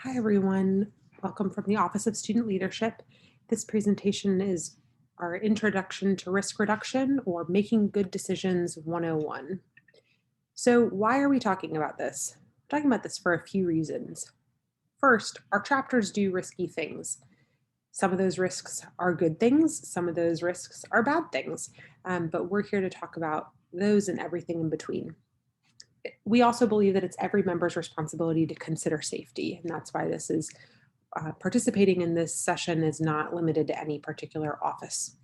Hi, everyone. Welcome from the Office of Student Leadership. This presentation is our Introduction to Risk Reduction or Making Good Decisions 101. So why are we talking about this? We're talking about this for a few reasons. First, our chapters do risky things. Some of those risks are good things, some of those risks are bad things, but we're here to talk about those and everything in between. We also believe that it's every member's responsibility to consider safety, and that's why this is participating in this session is not limited to any particular office.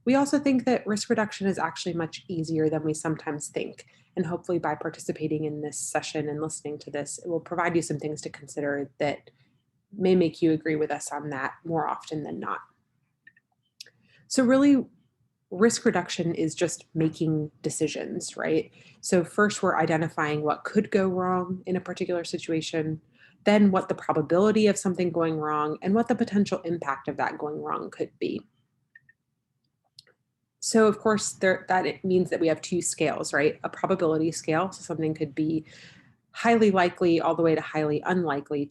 We also think that risk reduction is actually much easier than we sometimes think. And hopefully, by participating in this session and listening to this, it will provide you some things to consider that may make you agree with us on that more often than not. So, really, risk reduction is just making decisions, right? So, first, we're identifying what could go wrong in a particular situation, then what the probability of something going wrong, and what the potential impact of that going wrong could be. So, of course, that it means that we have two scales, right? A probability scale, so something could be highly likely all the way to highly unlikely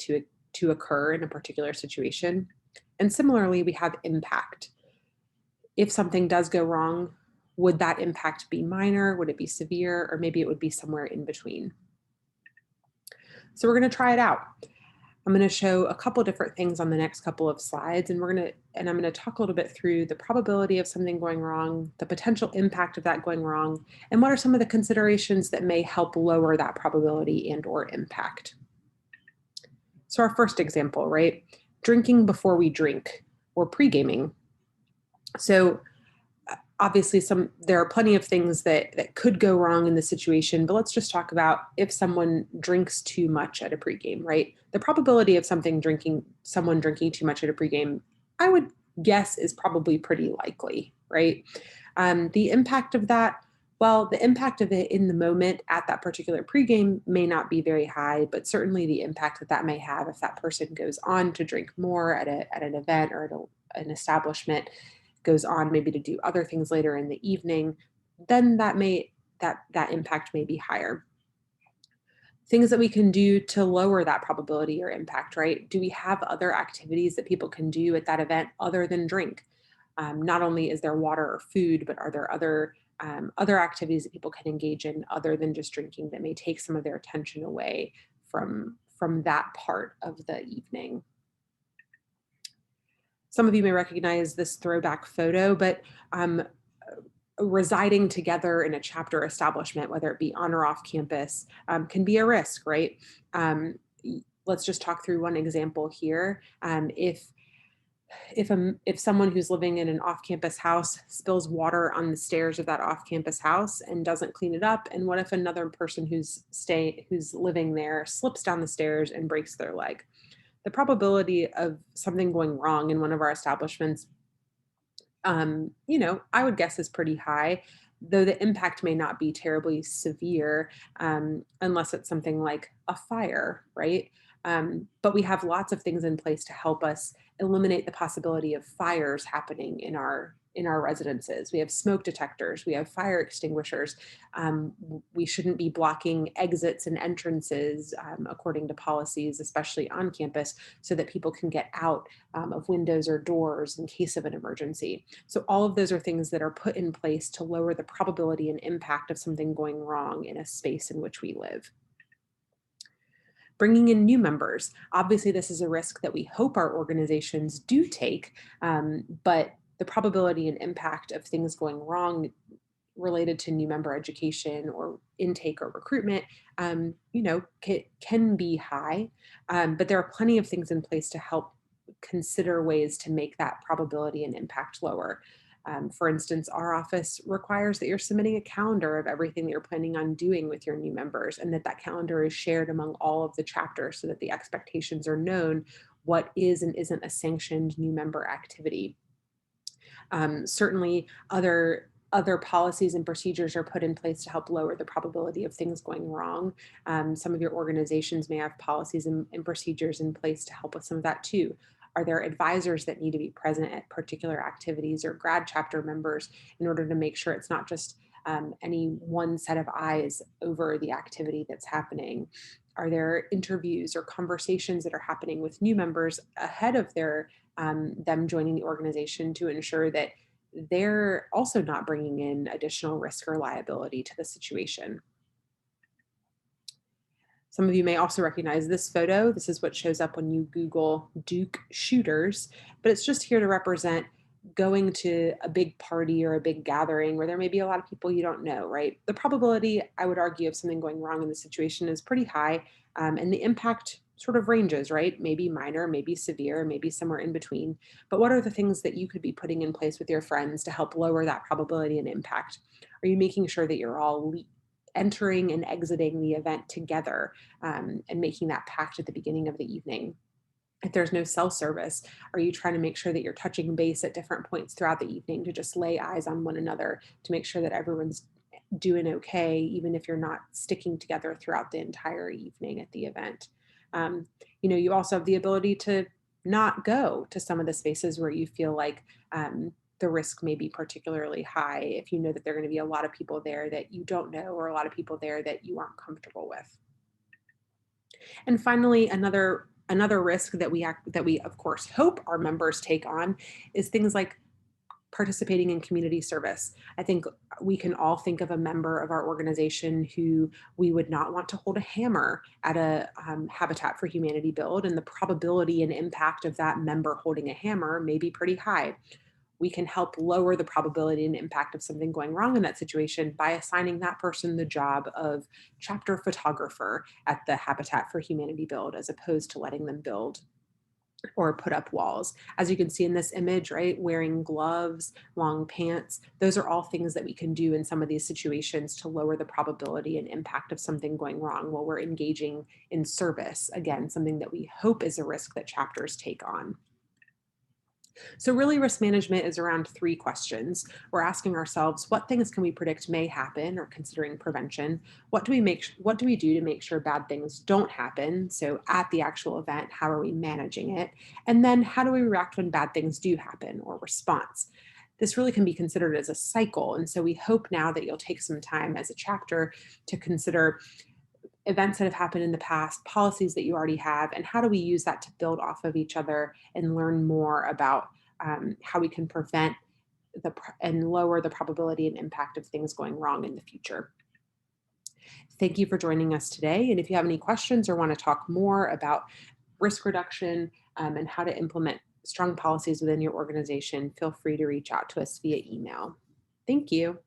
to occur in a particular situation. And similarly, we have impact. If something does go wrong, would that impact be minor? Would it be severe? Or maybe it would be somewhere in between. So we're going to try it out. I'm going to show a couple different things on the next couple of slides, and I'm going to talk a little bit through the probability of something going wrong, the potential impact of that going wrong, and what are some of the considerations that may help lower that probability and or impact. So our first example, right? Drinking before we drink or pre-gaming. So obviously there are plenty of things that could go wrong in the situation, but let's just talk about if someone drinks too much at a pregame, right? The probability of someone drinking too much at a pregame, I would guess, is probably pretty likely, right? The impact of that, well, the impact of it in the moment at that particular pregame may not be very high, but certainly the impact that may have if that person goes on to drink more at an event or at an establishment, goes on maybe to do other things later in the evening, then that impact may be higher. Things that we can do to lower that probability or impact, right? Do we have other activities that people can do at that event other than drink? Not only is there water or food, but are there other activities that people can engage in other than just drinking that may take some of their attention away from that part of the evening? Some of you may recognize this throwback photo, but residing together in a chapter establishment, whether it be on or off campus, can be a risk, right? Let's just talk through one example here. If someone who's living in an off-campus house spills water on the stairs of that off-campus house and doesn't clean it up, and what if another person who's living there slips down the stairs and breaks their leg? The probability of something going wrong in one of our establishments, I would guess is pretty high, though the impact may not be terribly severe, unless it's something like a fire, right? But we have lots of things in place to help us eliminate the possibility of fires happening in our residences. We have smoke detectors, we have fire extinguishers. We shouldn't be blocking exits and entrances according to policies, especially on campus, so that people can get out of windows or doors in case of an emergency. So all of those are things that are put in place to lower the probability and impact of something going wrong in a space in which we live. Bringing in new members. Obviously, this is a risk that we hope our organizations do take, but the probability and impact of things going wrong related to new member education or intake or recruitment, can be high, but there are plenty of things in place to help consider ways to make that probability and impact lower. For instance, our office requires that you're submitting a calendar of everything that you're planning on doing with your new members, and that calendar is shared among all of the chapters so that the expectations are known what is and isn't a sanctioned new member activity. Certainly, other policies and procedures are put in place to help lower the probability of things going wrong. Some of your organizations may have policies and procedures in place to help with some of that too. Are there advisors that need to be present at particular activities, or grad chapter members, in order to make sure it's not just any one set of eyes over the activity that's happening? Are there interviews or conversations that are happening with new members ahead of them joining the organization to ensure that they're also not bringing in additional risk or liability to the situation? Some of you may also recognize this photo. This is what shows up when you Google Duke shooters, but it's just here to represent going to a big party or a big gathering where there may be a lot of people you don't know, right? The probability, I would argue, of something going wrong in the situation is pretty high, and the impact sort of ranges, right? Maybe minor, maybe severe, maybe somewhere in between. But what are the things that you could be putting in place with your friends to help lower that probability and impact? Are you making sure that you're all entering and exiting the event together, and making that pact at the beginning of the evening? If there's no cell service, are you trying to make sure that you're touching base at different points throughout the evening to just lay eyes on one another to make sure that everyone's doing okay, even if you're not sticking together throughout the entire evening at the event? Um, you also have the ability to not go to some of the spaces where you feel like the risk may be particularly high if you know that there are going to be a lot of people there that you don't know or a lot of people there that you aren't comfortable with. And finally, another risk that we of course hope our members take on is things like participating in community service. I think we can all think of a member of our organization who we would not want to hold a hammer at a Habitat for Humanity build, and the probability and impact of that member holding a hammer may be pretty high. We can help lower the probability and impact of something going wrong in that situation by assigning that person the job of chapter photographer at the Habitat for Humanity build, as opposed to letting them build or put up walls. As you can see in this image, right, wearing gloves, long pants, those are all things that we can do in some of these situations to lower the probability and impact of something going wrong while we're engaging in service. Again, something that we hope is a risk that chapters take on. So really, risk management is around three questions. We're asking ourselves, what things can we predict may happen, or considering prevention? What do we do to make sure bad things don't happen? So at the actual event, how are we managing it? And then how do we react when bad things do happen, or response? This really can be considered as a cycle. And so we hope now that you'll take some time as a chapter to consider events that have happened in the past, policies that you already have, and how do we use that to build off of each other and learn more about how we can prevent and lower the probability and impact of things going wrong in the future. Thank you for joining us today. And if you have any questions or want to talk more about risk reduction and how to implement strong policies within your organization, feel free to reach out to us via email. Thank you.